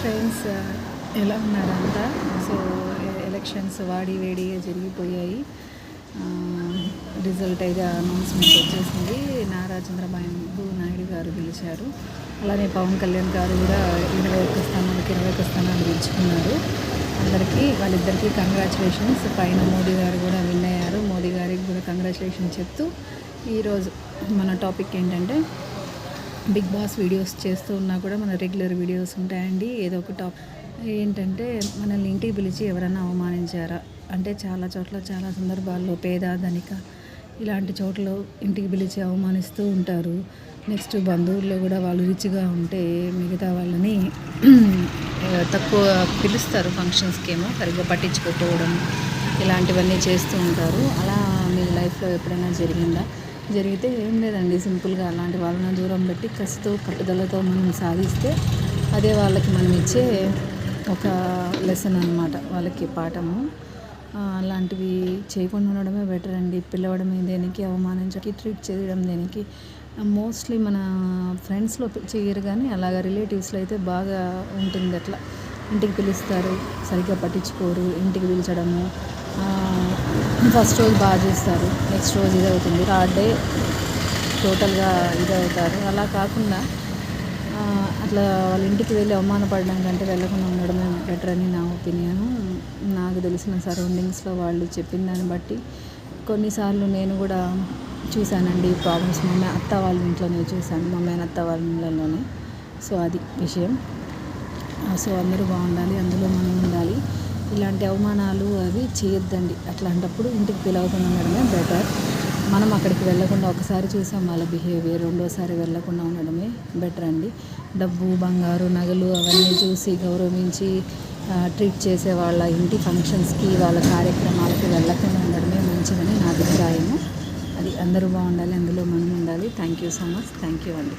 Friends, ఎలా ఉన్నారంతా? So elections వాడి వేడిగా జరిగిపోయాయి. రిజల్ట్ అయితే అనౌన్స్మెంట్ వచ్చేసింది. నారా చంద్రబాబు నాయుడు గారు గెలిచారు. అలానే పవన్ కళ్యాణ్ గారు కూడా 21 స్థానానికి 21 స్థానాలు గెలుచుకున్నారు. అందరికీ వాళ్ళిద్దరికీ కంగ్రాచులేషన్స్. పైన మోదీ గారు కూడా విన్ అయ్యారు. మోదీ గారికి కూడా కంగ్రాచులేషన్స్ చెప్తూ ఈరోజు మన టాపిక్ ఏంటంటే, బిగ్ బాస్ వీడియోస్ చేస్తూ ఉన్నా కూడా మన రెగ్యులర్ వీడియోస్ ఉంటాయండి. ఏదో ఒక ఏంటంటే, మనల్ని ఇంటికి పిలిచి ఎవరైనా అవమానించారా అంటే, చాలా చోట్ల చాలా సందర్భాల్లో పేద ధనిక ఇలాంటి చోట్ల ఇంటికి పిలిచి అవమానిస్తూ ఉంటారు. నెక్స్ట్ బంధువుల్లో కూడా వాళ్ళు రిచ్గా ఉంటే మిగతా వాళ్ళని తక్కువ పిలుస్తారు. ఫంక్షన్స్కి ఏమో సరిగ్గా పట్టించుకోకపోవడం ఇలాంటివన్నీ చేస్తూ ఉంటారు. అలా మీ లైఫ్లో ఎప్పుడైనా జరిగిందా? జరిగితే ఏం లేదండి, సింపుల్గా అలాంటి వాళ్ళని దూరం పెట్టి కసితో పట్టుదలతో మనం సాధిస్తే అదే వాళ్ళకి మనం ఇచ్చే ఒక లెసన్ అన్నమాట, వాళ్ళకి పాఠము. అలాంటివి చేయకుండా ఉండడమే బెటర్ అండి. పిలవడమే దేనికి, అవమానించకి, ట్రీట్ చేయడం దేనికి. మోస్ట్లీ మన ఫ్రెండ్స్లో చేయరు, కానీ అలాగా రిలేటివ్స్లో అయితే బాగా ఉంటుంది. అట్లా ఇంటికి పిలుస్తారు, సరిగ్గా పట్టించుకోరు. ఇంటికి పిలిచడము, ఫస్ట్ రోజు బాగా చేస్తారు, నెక్స్ట్ రోజు ఇది అవుతుంది, థర్డ్ డే టోటల్గా ఇది అవుతారు. అలా కాకుండా అట్లా వాళ్ళ ఇంటికి వెళ్ళి అవమానపడడం కంటే వెళ్ళకుండా ఉండడమే బెటర్ అని నా ఒపీనియను. నాకు తెలిసిన సరౌండింగ్స్లో వాళ్ళు చెప్పిన దాన్ని బట్టి కొన్నిసార్లు నేను కూడా చూశానండి ప్రాబ్లమ్స్. మా అత్త వాళ్ళ ఇంట్లోనే చూశాను, మా మేనత్త వాళ్ళ ఇళ్ళలోనే. సో అది విషయం. సో అందరూ బాగుండాలి, అందులో మనం ఉండాలి. ఇలాంటి అవమానాలు అవి చేయొద్దండి. అట్లాంటప్పుడు ఇంటికి పిలవకుండా ఉండడమే బెటర్. మనం అక్కడికి వెళ్ళకుండా ఒకసారి చూసాం వాళ్ళ బిహేవియర్, రెండోసారి వెళ్ళకుండా ఉండడమే బెటర్ అండి. డబ్బు, బంగారు, నగలు అవన్నీ చూసి గౌరవించి ట్రీట్ చేసే వాళ్ళ ఇంటి ఫంక్షన్స్కి, వాళ్ళ కార్యక్రమాలకి వెళ్ళకుండా ఉండడమే మంచిదని నా అభిప్రాయము. అది అందరూ బాగుండాలి, అందులో మనం ఉండాలి. Thank you so much. Thank you అండి.